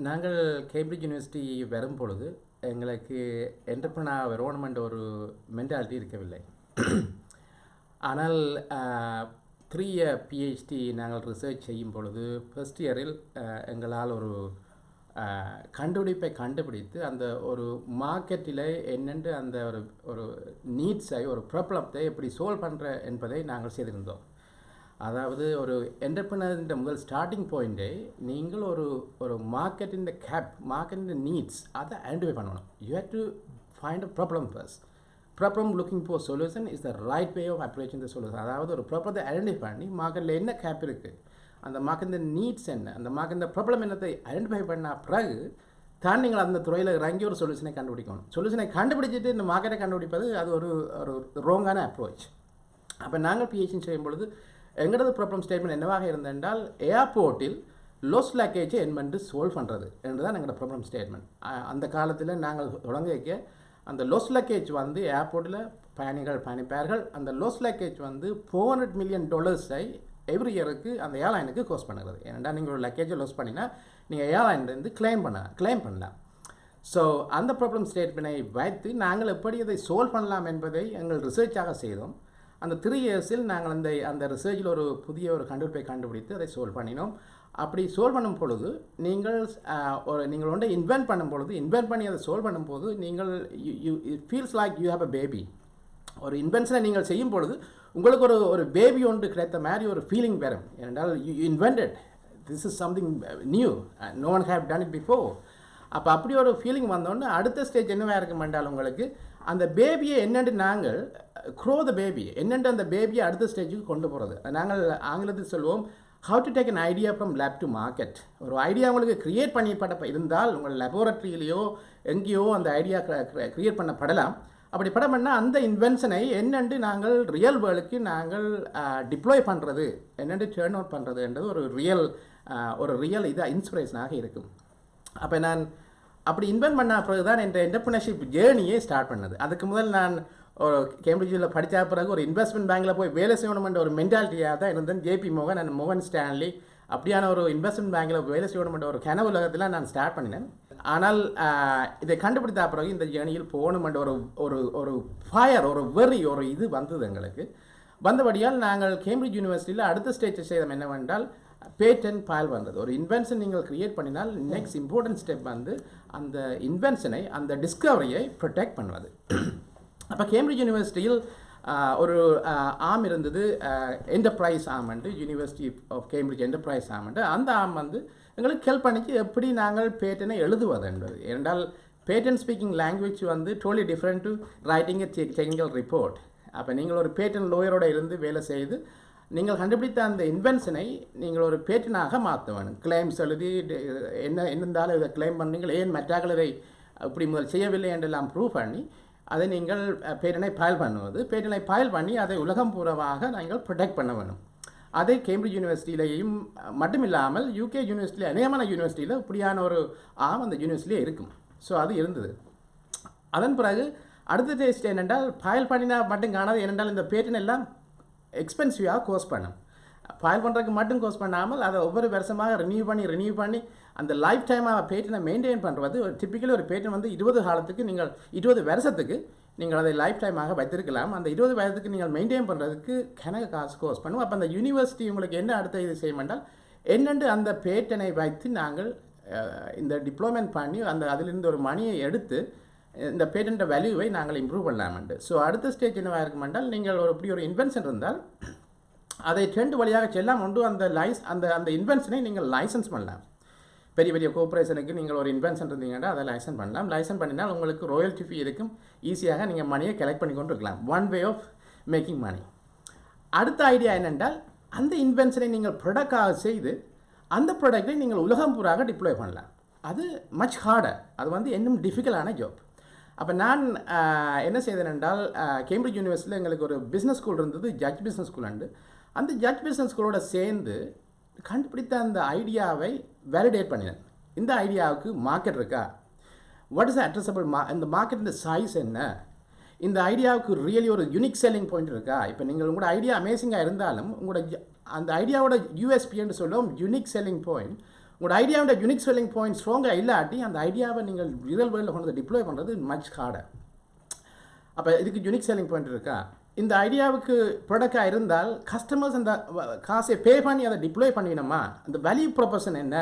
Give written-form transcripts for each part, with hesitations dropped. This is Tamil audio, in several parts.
நாங்கள் கேம்பிரிட்ஜ் யூனிவர்சிட்டி வரும் பொழுது எங்களுக்கு என்டர்பிரனர் வரணுமென்ற ஒரு மென்டாலிட்டி இருக்கவில்லை. ஆனால் 3 இயர் பிஹெச்டி நாங்கள் ரிசர்ச் செய்யும் பொழுது ஃபர்ஸ்ட் இயரில் எங்களால் ஒரு கண்டுபிடிப்பை கண்டுபிடித்து அந்த ஒரு மார்க்கெட்டில் என்னென்று அந்த ஒரு நீட்ஸை ஒரு ப்ராப்ளத்தை எப்படி சால்வ் பண்ணுற என்பதை நாங்கள் செய்திருந்தோம். அதாவது ஒரு என்டர்பிரனர் முதல் ஸ்டார்டிங் பாயிண்ட்டே நீங்கள் ஒரு மார்க்கெட்டின் மார்க்கெட்டின் நீட்ஸ் அதை ஐடென்டிஃபை பண்ணணும். You have to find a problem first. Problem looking for solution is the right way of approaching the solution. அதாவது ஒரு ப்ராப்ளத்தை ஐடென்டிஃபை பண்ணி மார்க்கெட்டில் என்ன கேப் இருக்குது, அந்த மார்க்கெட்டின் நீட்ஸ் என்ன, அந்த மார்க்கெட்டின் ப்ராப்ளம் என்னத்தை ஐடென்டிஃபை பண்ண பிறகு தான் நீங்கள் அந்த துறையில் இறங்கி ஒரு சொல்யூஷனை கண்டுபிடிக்கணும். சொல்யூஷனை கண்டுபிடிச்சிட்டு இந்த மார்க்கெட்டை கண்டுபிடிப்பது அது ஒரு ராங்கான அப்ரோச். அப்போ நாங்கள் பிஹெச்டி செய்யும் பொழுது எங்களது ப்ராப்ளம் ஸ்டேட்மெண்ட் என்னவாக இருந்தென்றால் ஏர்போர்ட்டில் லோஸ் லேக்கேஜை என்னென்று சால்வ் பண்ணுறது என்று தான் எங்களோட ப்ராப்ளம் ஸ்டேட்மெண்ட். அந்த காலத்தில் நாங்கள் தொடங்க வைக்க அந்த லோஸ் லேக்கேஜ் வந்து ஏர்போர்ட்டில் பயணிகள் பயணிப்பார்கள். அந்த லோஸ் லேக்கேஜ் வந்து $400 million எவ்ரி இயருக்கு அந்த ஏர்லைனுக்கு கோஸ்ட் பண்ணுறது. ஏன்னா நீங்கள் ஒரு லக்கேஜை லோஸ் பண்ணினா நீங்கள் ஏர்லைன்லேருந்து கிளைம் பண்ணலாம். ஸோ அந்த ப்ராப்ளம் ஸ்டேட்மெண்ட்டை வைத்து நாங்கள் எப்படி அதை சால்வ் பண்ணலாம் என்பதை எங்கள் ரிசர்ச்சாக செய்தோம். அந்த 3 இயர்ஸில் நாங்கள் அந்த ரிசர்ச்சில் ஒரு புதிய ஒரு கண்டுபிடிப்பை கண்டுபிடித்து அதை சால்வ் பண்ணினோம். அப்படி சால்வ் பண்ணும் பொழுது நீங்கள் ஒன்றை இன்வென்ட் பண்ணும் பொழுது இன்வென்ட் பண்ணி அதை சால்வ் பண்ணும்போது நீங்கள் it feels like you have a baby. ஒரு இன்வென்ஷனை நீங்கள் செய்யும் பொழுது உங்களுக்கு ஒரு பேபி ஒன்று கிடைத்த மாதிரி ஒரு ஃபீலிங் வரும். ஏனென்றால் you invented, this is something new, no one have done it before. அப்போ அப்படி ஒரு ஃபீலிங் வந்தோடனே அடுத்த ஸ்டேஜ் என்னவாக இருக்கும் என்றால் உங்களுக்கு அந்த பேபியை என்னென்று நாங்கள் க்ரோ த பேபி என்னென்று அந்த பேபியை அடுத்த ஸ்டேஜுக்கு கொண்டு போகிறது. நாங்கள் ஆங்கிலத்தில் சொல்லுவோம் how to take an idea from lab to market. ஒரு ஐடியா உங்களுக்கு க்ரியேட் பண்ணப்பட்ட இருந்தால் உங்கள் லெபோரட்டரியிலையோ எங்கேயோ அந்த ஐடியா க்ரியேட் பண்ணப்படலாம். அப்படி பண்ணால் அந்த இன்வென்ஷனை என்னென்று நாங்கள் ரியல் வேர்ல்டுக்கு நாங்கள் டிப்ளாய் பண்ணுறது, என்னென்று டேர்ன் அவுட் பண்ணுறது என்றது ஒரு ரியல் இதாக இன்ஸ்பிரேஷனாக இருக்கும். அப்போ நான் அப்படி இன்வென்ட் பண்ண பிறகு தான் என் என்டர்பிரினர்ஷிப் ஜேர்னியே ஸ்டார்ட் பண்ணது. அதுக்கு முதல் நான் ஒரு கேம்பிரிட்ஜில் படித்த பிறகு ஒரு இன்வெஸ்ட்மெண்ட் பேங்கில் போய் வேலை செய்யணுமென்ற ஒரு மென்டாலிட்டியாக தான் இருந்தேன். ஜேபி மோகன் அண்ட் மோகன் ஸ்டான்லி அப்படியான ஒரு இன்வெஸ்ட்மெண்ட் பேங்கில் வேலை செய்யணுமென்ற ஒரு கனவு உலகத்தில் நான் ஸ்டார்ட் பண்ணினேன். ஆனால் இதை கண்டுபிடித்த பிறகு இந்த ஜேர்னியில் போகணுமென்ற ஒரு ஃபயர், ஒரு வெறி, ஒரு இது வந்தது எங்களுக்கு. வந்தபடியால் நாங்கள் கேம்பிரிட்ஜ் யூனிவர்சிட்டியில் அடுத்த ஸ்டேஜ் செய்தோம் என்னவென்றால் பேட்டன் ஃபைல் பண்ணுறது. ஒரு இன்வென்ஷன் நீங்கள் க்ரியேட் பண்ணினால் நெக்ஸ்ட் இம்பார்ட்டன்ட் ஸ்டெப் வந்து அந்த இன்வென்ஷனை, அந்த டிஸ்கவரியை ப்ரொடெக்ட் பண்ணுவது. அப்போ கேம்பிரிட்ஜ் யூனிவர்சிட்டியில் ஒரு ஆம் இருந்தது, என்டர்பிரைஸ் ஆம் என்று, யூனிவர்சிட்டி ஆஃப் கேம்பிரிட்ஜ் என்டர்பிரைஸ் ஆம் என்று. அந்த ஆம் வந்து எங்களுக்கு ஹெல்ப் பண்ணிச்சு எப்படி நாங்கள் பேட்டனை எழுதுவது என்பது. ஏனென்றால் பேட்டன் ஸ்பீக்கிங் லாங்குவேஜ் வந்து totally different to writing a technical report. அப்போ நீங்கள் ஒரு பேட்டன் லோயரோடு இருந்து வேலை செய்து நீங்கள் கண்டுபிடித்த அந்த இன்வென்ஷனை நீங்கள் ஒரு பேட்டனாக மாற்ற வேணும். கிளைம்ஸ் எழுதி என்ன இருந்தாலும் இதை கிளைம் பண்ணீங்கள், ஏன் மற்றாக்கள் இதை இப்படி முதல் செய்யவில்லை என்றெல்லாம் ப்ரூவ் பண்ணி அதை நீங்கள் பேட்டனை ஃபைல் பண்ணுவது. பேட்டனை ஃபைல் பண்ணி அதை உலகம் பூர்வமாக நீங்கள் ப்ரொடெக்ட் பண்ண வேணும். அதே கேம்பிரிட்ஜ் யூனிவர்சிட்டியிலையும் மட்டுமில்லாமல் யூகே யூனிவர்சிட்டியில் அநேகமான யூனிவர்சிட்டியில் இப்படியான ஒரு அந்த யூனிவர்சிட்டியிலே இருக்கும். ஸோ அது இருந்தது. அதன் பிறகு அடுத்த டேஸ்ட் என்னென்றால் ஃபைல் பண்ணினா மட்டும் காணாது. ஏனென்றால் இந்த பேட்டன் எல்லாம் எக்ஸ்பென்சிவாக கோஸ்ட் பண்ணும். ஃபைல் பண்ணுறதுக்கு மட்டும் கோஸ்ட் பண்ணாமல் அதை ஒவ்வொரு வருஷமாக ரினியூ பண்ணி அந்த லைஃப் டைமாக பேட்டனை மெயின்டைன் பண்ணுறது. ஒரு டிப்பிக்கலி ஒரு பேட்டன் வந்து 20 காலத்துக்கு நீங்கள் 20 வருஷத்துக்கு நீங்கள் அதை லைஃப் டைமாக வைத்திருக்கலாம். அந்த 20 வருஷத்துக்கு நீங்கள் மெயின்டைன் பண்ணுறதுக்கு கணக்கு காசு கோஸ்ட் பண்ணும். அப்போ அந்த யூனிவர்சிட்டி உங்களுக்கு என்ன அடுத்த இது செய்யும் என்றால் என்னென்று அந்த பேட்டனை வைத்து நாங்கள் இந்த டிப்ளோமெண்ட் பண்ணி அதிலிருந்து ஒரு மணியை எடுத்து இந்த பேட்டன்ட் வேல்யூவை நாங்கள் இம்ப்ரூவ் பண்ணலாமெண்டு. ஸோ அடுத்த ஸ்டேஜ் என்னவாக இருக்கும் என்றால் நீங்கள் இப்படி ஒரு இன்வென்ஷன் இருந்தால் அதை ட்ரெண்ட் வழியாக செல்லாம் ஒன்று அந்த இன்வென்ஷனை நீங்கள் லைசன்ஸ் பண்ணலாம். பெரிய பெரிய கோஆப்ரேஷனுக்கு நீங்கள் ஒரு இன்வென்ஷன் இருந்தீங்கன்னா அதை லைசன்ஸ் பண்ணலாம். லைசன்ஸ் பண்ணினால் உங்களுக்கு ராயல்ட்டி ஃபீ இருக்கும். ஈஸியாக நீங்கள் மணியை கலெக்ட் பண்ணி கொண்டு இருக்கலாம். One way of making money. அடுத்த ஐடியா என்னென்றால் அந்த இன்வென்ஷனை நீங்கள் ப்ராடக்டாக செய்து அந்த ப்ராடக்டை நீங்கள் உலகம் பூராக டிப்ளாய் பண்ணலாம். அது மச் ஹார்டர். அது வந்து இன்னும் டிஃபிகல்ட்டான ஜாப். அப்போ நான் என்ன செய்தேன் என்றால் கேம்பிரிட்ஜ் யூனிவர்சிட்டியில் எங்களுக்கு ஒரு பிஸ்னஸ் ஸ்கூல் இருந்தது, ஜட்ஜ் பிஸ்னஸ் ஸ்கூல் உண்டு. அந்த ஜட்ஜ் பிஸ்னஸ் ஸ்கூலோட சேர்ந்து கண்டுபிடித்த அந்த ஐடியாவை வேலிடேட் பண்ணினேன். இந்த ஐடியாவுக்கு மார்க்கெட் இருக்கா, வாட் இஸ் அட்ரஸபிள் இந்த மார்க்கெட்டின் சைஸ் என்ன, இந்த ஐடியாவுக்கு ரியலி ஒரு யூனிக் செல்லிங் பாயிண்ட் இருக்கா. இப்போ நீங்கள் உங்களோட ஐடியா அமேசிங்காக இருந்தாலும் உங்களோட அந்த ஐடியாவோட யூஎஸ்பின்னு சொல்லுவோம், யூனிக் செல்லிங் பாயிண்ட். உங்களோட ஐடியாவோட யூனிக் செல்லிங் பாயிண்ட் ஸ்ட்ராங்காக இல்லாட்டி அந்த ஐடியாவை நீங்கள் ரியல் வேர்ல்டில் கொண்டு டிப்ளாய் பண்ணுறது மச் ஹார்டர். அப்போ இதுக்கு யூனிக் செல்லிங் பாயிண்ட் இருக்கா? இந்த ஐடியாவுக்கு ப்ராடக்டாக இருந்தால் கஸ்டமர்ஸ் அந்த காசை பே பண்ணி அதை டிப்ளாய் பண்ணிடணுமா? அந்த வேல்யூ ப்ரொபோஷன் என்ன?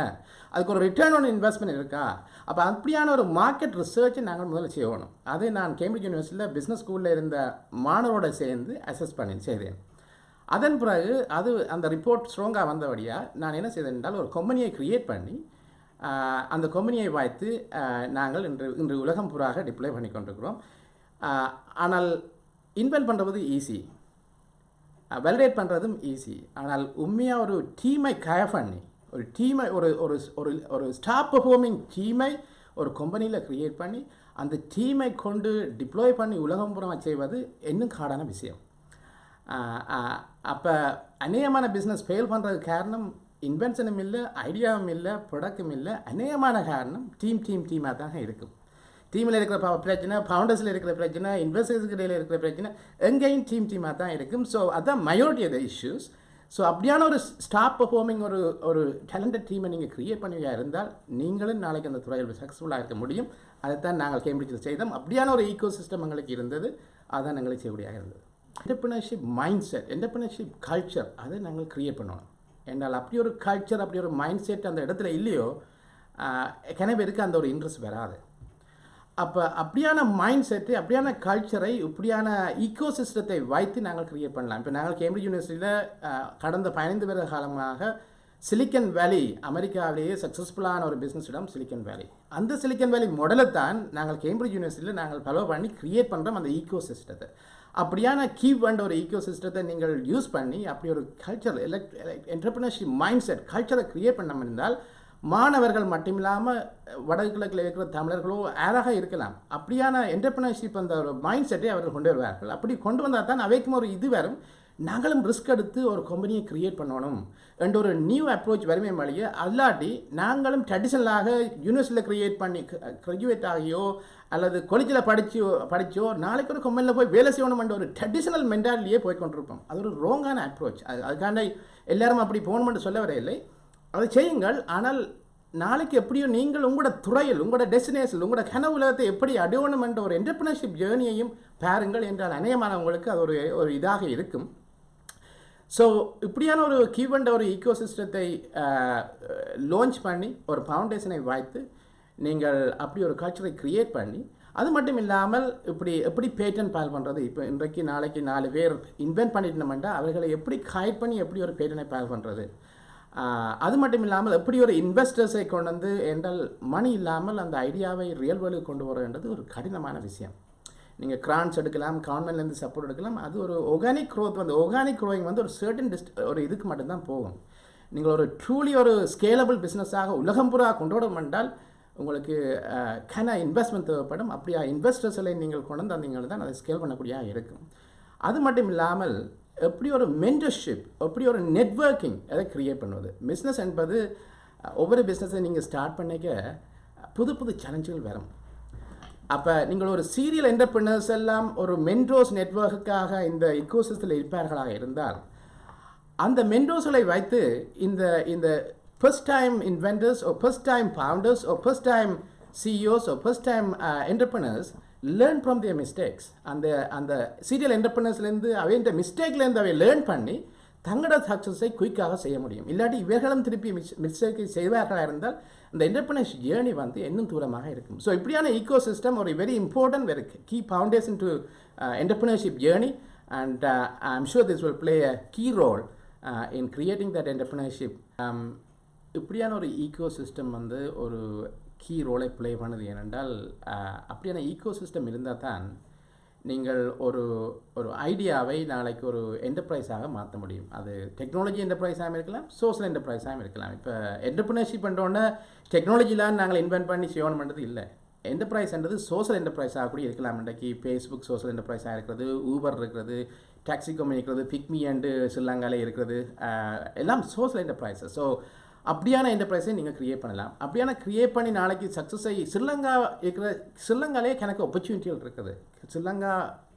அதுக்கு ஒரு ரிட்டர்ன் ஆன் இன்வெஸ்ட்மெண்ட் இருக்கா? அப்போ அப்படியான ஒரு மார்க்கெட் ரிசர்ச்சை நாங்கள் முதல்ல செய்யணும். அதை நான் கேம்பிரிட்ஜ் யூனிவர்சிட்டியில் பிஸ்னஸ் ஸ்கூலில் இருந்த மாணவரோடு சேர்ந்து அசஸ் பண்ணி செய்தேன். அதன் பிறகு அந்த ரிப்போர்ட் ஸ்ட்ராங்காக வந்தபடியாக நான் என்ன செய்தேன் என்றால் ஒரு கம்பெனியை க்ரியேட் பண்ணி அந்த கம்பெனியை வைத்து நாங்கள் இன்று உலகம் பூராக டிப்ளாய் பண்ணி கொண்டிருக்கிறோம். ஆனால் இன்வென்ட் பண்ணுறது ஈஸி, வேலிடேட் பண்ணுறதும் ஈஸி. ஆனால் உண்மையாக ஒரு டீமை கயர் பண்ணி ஒரு டீமை ஒரு ஒரு ஒரு ஸ்டாப் பெர்ஃபார்மிங் டீமை ஒரு கம்பெனியில் க்ரியேட் பண்ணி அந்த டீமை கொண்டு டிப்ளாய் பண்ணி உலகம் பூரா செய்வது இன்னும் ஹார்டான விஷயம். அப்போ அநேகமான பிஸ்னஸ் ஃபெயில் பண்ணுறதுக்கு காரணம் இன்வென்ஷனும் இல்லை, ஐடியாவும் இல்லை, ப்ரொடக்டும் இல்லை. அநேகமான காரணம் டீமாக தான் இருக்கும். டீமில் இருக்கிற பிரச்சனை, ஃபவுண்டர்ஸில் இருக்கிற பிரச்சனை, இன்வெஸ்டர்ஸுக்கு இடையில் இருக்கிற பிரச்சனை, எங்கேயும் டீமாக தான் இருக்கும். ஸோ அதுதான் மையாரிட்டி ஆஃப் த இஷ்யூஸ். ஸோ அப்படியான ஒரு ஸ்டாப் பெர்ஃபார்மிங் ஒரு டேலண்டட் டீமை நீங்கள் க்ரியேட் பண்ணுவீங்க இருந்தால் நீங்களும் நாளைக்கு அந்த துறையில் சக்ஸஸ்ஃபுல்லாக இருக்க முடியும். அதைத்தான் நாங்கள் கேம்பிரிட்ஜில் செய்தோம். அப்படியான ஒரு ஈக்கோ சிஸ்டம் எங்களுக்கு இருந்தது. அதுதான் எங்களுக்கு செய்யக்கூடியதாக இருந்தது. Entrepreneurship mind set, entrepreneurship culture, அதை நாங்கள் க்ரியேட் பண்ணணும். என்றால் அப்படி ஒரு கல்ச்சர், அப்படி ஒரு மைண்ட் செட் அந்த இடத்துல இல்லையோ பேருக்கு அந்த ஒரு இன்ட்ரெஸ்ட் வராது. அப்போ அப்படியான மைண்ட் செட்டு, அப்படியான கல்ச்சரை, இப்படியான ஈக்கோ சிஸ்டத்தை வைத்து நாங்கள் க்ரியேட் பண்ணலாம். இப்போ நாங்கள் கேம்பிரிட்ஜ் யூனிவர்சிட்டியில் கடந்த 15 வருட காலமாக சிலிக்கன் வேலி, அமெரிக்காவிலேயே சக்ஸஸ்ஃபுல்லான ஒரு பிஸ்னஸ் இடம் சிலிக்கன் வேலி. அந்த சிலிக்கன் வேலி மாடலை தான் நாங்கள் கேம்பிரிட்ஜ் யூனிவர்சிட்டியில் நாங்கள் ஃபாலோ பண்ணி க்ரியேட் பண்ணுறோம் அந்த ஈக்கோ சிஸ்டத்தை. அப்படியான கீப் அண்ட் ஒரு ஈக்கோ சிஸ்டத்தை நீங்கள் யூஸ் பண்ணி அப்படி ஒரு கல்ச்சர், என்டர்பிரினர்ஷிப் மைண்ட் செட் கல்ச்சரை க்ரியேட் பண்ண இருந்தால் மாணவர்கள் மட்டுமில்லாமல் வடகிழக்கில் இருக்கிற தமிழர்களோ யாராக இருக்கலாம், அப்படியான என்டர்பிரினர்ஷிப் அந்த ஒரு மைண்ட் செட்டை அவர்கள் கொண்டு வருவார்கள். அப்படி கொண்டு வந்தால் தான் அவைக்கும் ஒரு இது வரும். நாங்களும் ரிஸ்க் எடுத்து ஒரு கம்பெனியை க்ரியேட் பண்ணணும் என்ற ஒரு நியூ அப்ரோச் வருமே வழியே. அல்லாட்டி நாங்களும் ட்ரெடிஷ்னலாக யூனிவர்சிட்டியில் கிராஜுவேட் ஆகியோ அல்லது காலேஜில் படித்தோ நாளைக்கு ஒரு கம்பெனியில் போய் வேலை செய்யணும் என்ற ஒரு ட்ரெடிஷ்னல் மென்டாலிட்டியே போய் கொண்டிருப்போம். அது ஒரு ராங்கான அப்ரோச். அதுக்காண்ட எல்லாரும் அப்படி போகணும்னு சொல்ல வரையில்லை, அதை செய்யுங்கள். ஆனால் நாளைக்கு எப்படியோ நீங்கள் உங்களோட துறையில், உங்களோட டெஸ்டினேஷன், உங்களோட கனவு உலகத்தை எப்படி அடையணும் என்ற ஒரு என்டர்பிரினர்ஷிப் ஜேர்னியையும் பாருங்கள் என்றால் அநேகமானவங்களுக்கு அது ஒரு இதாக இருக்கும். ஸோ இப்படியான ஒரு கீவெண்ட் ஒரு ஈக்கோ சிஸ்டத்தை லான்ச் பண்ணி ஒரு ஃபவுண்டேஷனை வைத்து நீங்கள் அப்படி ஒரு கல்ச்சரை க்ரியேட் பண்ணி, அது மட்டும் இல்லாமல் எப்படி பேட்டன் ஃபைல் பண்ணுறது. இப்போ இன்றைக்கு நாளைக்கு 4 பேர் இன்வென்ட் பண்ணிட்டோம்னா அவர்களை எப்படி கைட் பண்ணி எப்படி ஒரு பேட்டனை ஃபைல் பண்ணுறது. அது மட்டும் இல்லாமல் எப்படி ஒரு இன்வெஸ்டர்ஸை கொண்டு வந்து என்றால் மணி இல்லாமல் அந்த ஐடியாவை ரியல் வேர்ல்டுக்கு கொண்டு வரன்றது ஒரு கடினமான விஷயம். நீங்கள் கிராண்ட்ஸ் எடுக்கலாம், கவர்மெண்ட்லேருந்து சப்போர்ட் எடுக்கலாம். அது ஒரு ஆர்கானிக் க்ரோத் ஆர்கானிக் க்ரோயிங் ஒரு சர்டன் ஒரு இதுக்கு மட்டும்தான் போகும். நீங்கள் ஒரு ட்ரூலி ஒரு ஸ்கேலபிள் பிஸ்னஸாக உலகம் பூரா கொண்டு வர என்றால் உங்களுக்கு இன்வெஸ்ட்மெண்ட் தேவைப்படும். அப்படியா இன்வெஸ்டர்ஸில் நீங்கள் கொண்டு வந்தீங்கன்னா தான் அதை ஸ்கேல் பண்ணக்கூடியதாக இருக்கும். அது மட்டும் இல்லாமல் எப்படி ஒரு மென்டர்ஷிப், எப்படி ஒரு நெட்வொர்க்கிங் அதை க்ரியேட் பண்ணுவது. பிஸ்னஸ் என்பது ஒவ்வொரு பிஸ்னஸை நீங்கள் ஸ்டார்ட் பண்ணிக்க புது சேலஞ்சுகள் வரும். அப்போ நீங்கள் ஒரு சீரியல் என்டர்பிரினர்ஸ் எல்லாம் ஒரு மென்டோஸ் நெட்வொர்க்குக்காக இந்த இக்கோசிஸ்டத்தில் இருப்பார்களாக இருந்தால் அந்த மென்டோஸ்களை வைத்து இந்த first time inventors or first time founders or first time CEOs or first time entrepreneurs learn from their mistakes. அந்த சீரியல் என்டர்பிரினர்ஸ்லேருந்து இந்த மிஸ்டேக்லேருந்து அவை லேர்ன் பண்ணி தங்களோட சக்ஸஸை குயிக்காக செய்ய முடியும். இல்லாட்டி இவர்களும் திருப்பி மிஸ்டேக்கை செய்வார்களாக இருந்தால் இந்த என்டர்பிரினர்ஷிப் ஜேர்னி இன்னும் தூரமாக இருக்கும். ஸோ இப்படியான ஈக்கோ சிஸ்டம் ஒரு very important, very key foundation to entrepreneurship journey and I am sure this will play a key role in creating that entrepreneurship. இப்படியான ஒரு ஈக்கோ சிஸ்டம் ஒரு கீ ரோலை ப்ளே பண்ணுது. ஏனென்றால் அப்படியான ஈக்கோ சிஸ்டம் இருந்தால் தான் நீங்கள் ஒரு ஐடியாவை நாளைக்கு ஒரு என்டர்பிரைஸாக மாற்ற முடியும். அது டெக்னாலஜி என்டர்பிரைஸாகவும் இருக்கலாம், சோஷியல் என்டர்பிரைஸாகவும் இருக்கலாம். இப்போ என்டர்பிரினர்ஷிப் பண்ணுறோன்னா டெக்னாலஜிலாம் நாங்கள் இன்வென்ட் பண்ணி செய்யணும் பண்ணுறது இல்லை. என்டர்பிரைஸ்ன்றது சோஷியல் என்டர்பிரைஸாக கூட இருக்கலாம். இன்றைக்கு ஃபேஸ்புக் சோஷியல் என்டர்பிரைஸாக இருக்கிறது, ஊபர் இருக்கிறது, டாக்ஸி கம்பெனி இருக்கிறது, பிக்மி அண்டு ஸ்ரீலங்காவில் இருக்கிறது, எல்லாம் சோஷியல் என்டர்பிரைஸஸ். ஸோ அப்படியான என்டர்பிரைஸை நீங்கள் க்ரியேட் பண்ணலாம். அப்படியான க்ரியேட் பண்ணி நாளைக்கு சக்ஸஸை ஸ்ரீலங்காலே கணக்கு ஆப்பர்ச்சுனிட்டிகள் இருக்குது. ஸ்ரீலங்கா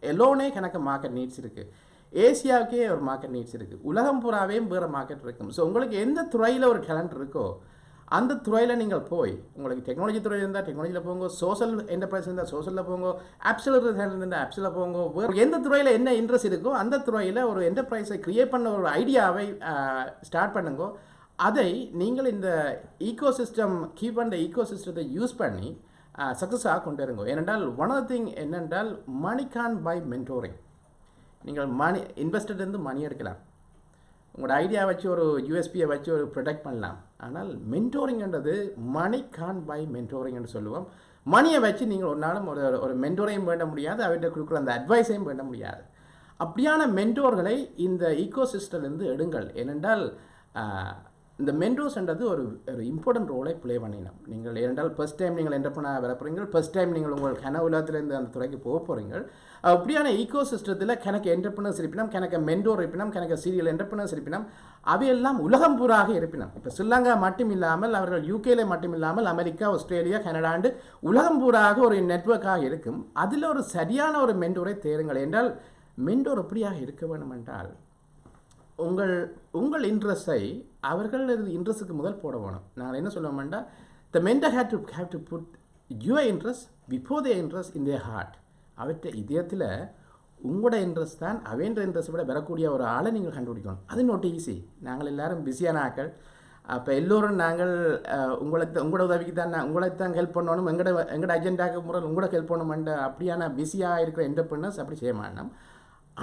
எல்லோனே கணக்கு மார்க்கெட் நீட்ஸ் இருக்குது. ஏசியாவுக்கே ஒரு மார்க்கெட் நீட்ஸ் இருக்குது. உலகம் பூராவே வேறு மார்க்கெட் இருக்கும். ஸோ உங்களுக்கு எந்த துறையில் ஒரு டேலண்ட் இருக்கோ அந்த துறையில் நீங்கள் போய் உங்களுக்கு டெக்னாலஜி துறையில் இருந்தால் டெக்னாலஜியில் போங்க, சோஷியல் என்டர்பிரைஸ் இருந்தால் சோஷியலில் போங்க, ஆப்ஸில் இருந்தால் ஆப்ஸில் போங்க. வேறு எந்த துறையில் என்ன இன்ட்ரெஸ்ட் இருக்கோ அந்த துறையில் ஒரு என்டர்பிரைஸை க்ரியேட் பண்ண ஒரு ஐடியாவை ஸ்டார்ட் பண்ணுங்க. அதை நீங்கள் இந்த ஈகோசிஸ்டம் கீப் அண்ட் ஈகோசிஸ்டத்தை யூஸ் பண்ணி சக்ஸஸாக கொண்டு வருங்க. ஏனென்றால் ஒன் ஆஃப் திங் என்னென்றால் மணி கான் பை மென்டோரிங். நீங்கள் மணி இன்வெஸ்டர்லேருந்து மணி எடுக்கலாம், உங்களோட ஐடியா வச்சு ஒரு யூஎஸ்பியை வச்சு ஒரு ப்ரொடெக்ட் பண்ணலாம். ஆனால் மென்டோரிங்ன்றது மணி கான் பை மென்டோரிங் என்று சொல்லுவோம். மணியை வச்சு நீங்கள் ஒரு நாளும் ஒரு மென்டோரையும் வேண்ட முடியாது, அவர்கிட்ட கொடுக்குற அந்த அட்வைஸையும் வேண்ட முடியாது. அப்படியான மென்டோர்களை இந்த ஈகோசிஸ்டம்லேருந்து எடுங்கள். ஏனென்றால் இந்த மென்டோர்ஸ்ன்றது ஒரு இம்பார்ட்டன்ட் ரோலை ப்ளே பண்ணினோம். நீங்கள் ஏனென்றால் ஃபர்ஸ்ட் டைம் நீங்கள் என்டர்பிரனர் வர போகிறீங்க, ஃபர்ஸ்ட் டைம் நீங்கள் உங்கள் கனவு உலகத்திலேருந்து அந்த துறைக்கு போக போகிறீங்க. அப்படியான ஈகோசிஸ்டத்தில் கணக்கு என்டர்பிரனர்ஸ் இருப்பினும், கணக்கு மென்டோர் இருப்பினும், கணக்கு சீரியல் என்டர்பிரனர்ஸ் இருப்பினும், அவையெல்லாம் உலகம் பூராக இருப்பினும். இப்போ ஸ்ரீலங்கா மட்டும் இல்லாமல் அவர்கள் யூகேல மட்டும் இல்லாமல் அமெரிக்கா, ஆஸ்திரேலியா, கனடாண்டு உலகம் பூராக ஒரு நெட்வொர்க்காக இருக்கும். அதில் ஒரு சரியான ஒரு மென்டோரை தேருங்கள். என்றால் மென்டோர் எப்படியாக இருக்க வேண்டும் என்றால் உங்கள் இன்ட்ரெஸ்ட்டை அவர்கள் இன்ட்ரெஸ்ட்டுக்கு முதல் போட வேணும். நான் என்ன சொல்லுவேன்டா, the mentor have to put your interest before the interest in their heart. அவற்றை இதயத்தில் உங்களோட இன்ட்ரெஸ்ட் தான் அவன்ற இன்ட்ரெஸ்ட் விட வரக்கூடிய ஒரு ஆளை நீங்கள் கண்டுபிடிக்கணும். அது நோட் ஈஸி. நாங்கள் எல்லோரும் பிஸியான ஆக்கள். அப்போ எல்லோரும் நாங்கள் உங்களோட உதவிக்கு தான் உங்களுக்கு தான் ஹெல்ப் பண்ணணும், எங்களோட அஜெண்டாக்கு முறை உங்களுக்கு ஹெல்ப் பண்ணணுமென்ற அப்படியான பிஸியாக இருக்கிற என்டர்பிரனர்ஸ் அப்படி செய்ய மாட்டோம்.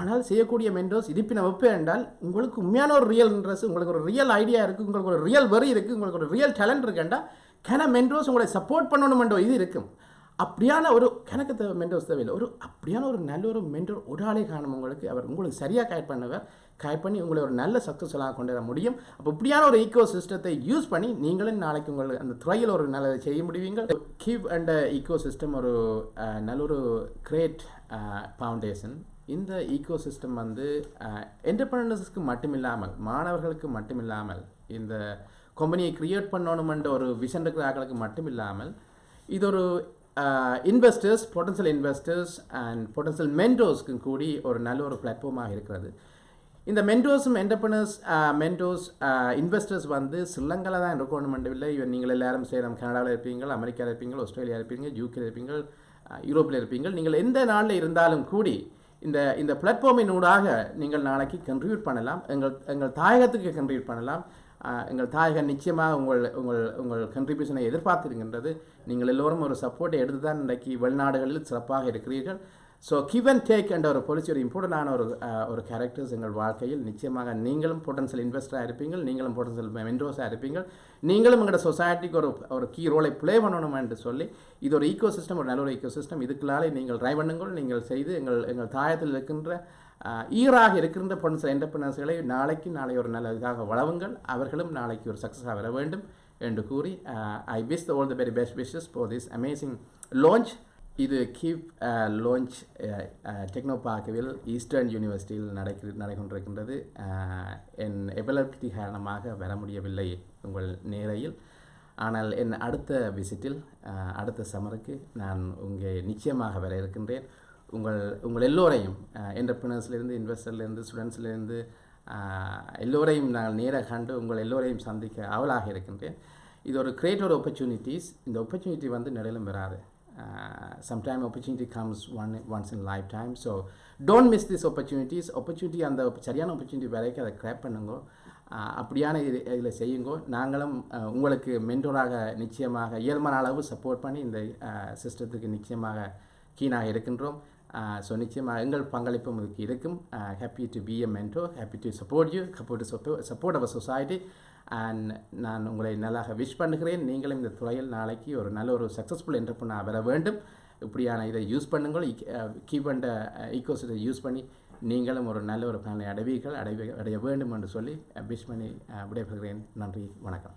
ஆனால் செய்யக்கூடிய மென்டோர்ஸ் இருப்பின வைப்பே என்றால் உங்களுக்கு உண்மையான ஒரு ரியல் இன்ட்ரெஸ்ட், உங்களுக்கு ஒரு ரியல் ஐடியா இருக்குது, உங்களுக்கு ஒரு ரியல் வெறி இருக்குது, உங்களுக்கு ஒரு ரியல் டேலண்ட் இருக்குண்டா மென்டோர்ஸ் உங்களை சப்போர்ட் பண்ணணுமென்ற இது இருக்கும். அப்படியான ஒரு கணக்கு மென்டோர்ஸ் தேவையில்லை. அப்படியான ஒரு நல்ல ஒரு மென்டோர் ஒரு ஆளே காணும். உங்களுக்கு சரியாக கைட் பண்ணி உங்களை ஒரு நல்ல சக்ஸஸ்ஃபுல்லாக கொண்டு வர முடியும். அப்போ இப்படியான ஒரு ஈகோ சிஸ்டத்தை யூஸ் பண்ணி நீங்களும் நாளைக்கு உங்களுக்கு அந்த துறையில் ஒரு நல்லதை செய்ய முடிவீங்க. கீப் அண்ட் ஈகோ சிஸ்டம் ஒரு நல்ல ஒரு கிரேட் ஃபவுண்டேஷன். இந்த ஈகோ சிஸ்டம் என்டர்பிரனர்ஸுக்கு மட்டுமில்லாமல், மாணவர்களுக்கு மட்டுமில்லாமல், இந்த கம்பெனியை க்ரியேட் பண்ணணுமென்ற ஒரு விஷன் இருக்கிற ஆட்களுக்கு மட்டுமில்லாமல், இது ஒரு investors, potential investors and potential மென்டோர்ஸ்க்கும் கூடி ஒரு நல்ல ஒரு பிளாட்ஃபார்மாக இருக்கிறது. இந்த மென்டோர்ஸும் மென்டோர்ஸ் இன்வெஸ்டர்ஸ் ஸ்ரீலங்காவில் தான் இருக்கணுமென்றவில்லை. நீங்கள் எல்லாரும் சேரும் கனடாவில் இருப்பீங்க, அமெரிக்காவில் இருப்பீங்க, ஆஸ்திரேலியா இருப்பீங்க, யூகேல இருப்பீங்க, யூரோப்பில் இருப்பீங்க. நீங்கள் எந்த நாளில் இருந்தாலும் கூடி இந்த பிளாட்ஃபார்மினூடாக நீங்கள் நாளைக்கு கண்ட்ரிபியூட் பண்ணலாம். எங்கள் தாயகத்துக்கு கண்ட்ரிபியூட் பண்ணலாம். எங்கள் தாயகம் நிச்சயமாக உங்கள் கண்ட்ரிபியூஷனை எதிர்பார்த்திருக்கின்றது. நீங்கள் எல்லோரும் ஒரு சப்போர்ட்டை எடுத்து தான் இன்றைக்கு வெளிநாடுகளில் சிறப்பாக இருக்கிறீர்கள். ஸோ கிவ் அண்ட் டேக் என்ற ஒரு பாலிசி ஒரு இம்பார்ட்டண்டான ஒரு கேரக்டர்ஸ் எங்கள் வாழ்க்கையில். நிச்சயமாக நீங்களும் பொட்டன்ஷியல் இன்வெஸ்டராக இருப்பீங்கள், நீங்களும் பொட்டன்ஷியல் மென்டோர்ஸாக இருப்பீங்கள், நீங்களும் எங்களோட சொசைட்டிக்கு ஒரு கீ ரோலை ப்ளே பண்ணணும் என்று சொல்லி இது ஒரு ஈகோ சிஸ்டம், ஒரு நல்ல ஒரு ஈகோ சிஸ்டம். இதுக்குள்ளாலே நீங்கள் ட்ரை பண்ணுங்கள். நீங்கள் செய்து எங்கள் தாயத்தில் இருக்கின்ற ஈராக இருக்கின்ற பொட்டன்ஷியல் என்டர்பிரனர்ஸ்களை நாளை ஒரு நல்ல இதாக வளவுங்கள். அவர்களும் நாளைக்கு ஒரு சக்ஸஸாக வர வேண்டும் என்று கூறி I wish all the very best wishes for this amazing launch. இது கீப் லான்ச் டெக்னோ பார்க்கவில் ஈஸ்டர்ன் யூனிவர்சிட்டியில் நடைபெற்றிருக்கின்றது. என் எபிலிட்டி காரணமாக வர முடியவில்லை உங்கள் நேரையில். ஆனால் என் அடுத்த விசிட்டில் அடுத்த சம்மருக்கு நான் நிச்சயமாக வர இருக்கின்றேன். உங்கள் எல்லோரையும் என்டர்பிரனர்ஸ்லேருந்து, இன்வெஸ்டர்லேருந்து, ஸ்டூடெண்ட்ஸ்லேருந்து எல்லோரையும் நான் நேராக கண்டு உங்கள் எல்லோரையும் சந்திக்க ஆவலாக இருக்கின்றேன். இது ஒரு கிரேட் ஒரு ஆப்பர்ச்சுனிட்டிஸ். இந்த ஆப்பர்ச்சுனிட்டி நிலையிலும் வராது. Sometimes opportunity comes once in a lifetime. So don't miss these opportunities. அந்த சரியான opportunity வரைக்கும் அதை கிராப் பண்ணுங்க. அப்படியான இதில் செய்யுங்க. நாங்களும் உங்களுக்கு மென்டோராக நிச்சயமாக இயல்பான அளவு சப்போர்ட் பண்ணி இந்த சிஸ்டத்துக்கு நிச்சயமாக கீனாக இருக்கின்றோம். ஸோ நிச்சயமாக எங்கள் பங்களிப்பும் இதுக்கு இருக்கும். Happy to be a mentor, happy to support you, support our society. And நான் உங்களை நல்லாக விஷ் பண்ணுகிறேன். நீங்களும் இந்த துறையில் நாளைக்கு ஒரு நல்ல ஒரு சக்ஸஸ்ஃபுல் என்டர்பிரனர் வர வேண்டும். இப்படியான இதை யூஸ் பண்ணுங்கள். கீப் அண்ட் ஈகோசிஸ்டத்தை யூஸ் பண்ணி நீங்களும் ஒரு நல்ல ஒரு பிளானை அடைய வேண்டும் என்று சொல்லி விஷ் பண்ணி விடைபெறுகிறேன். நன்றி, வணக்கம்.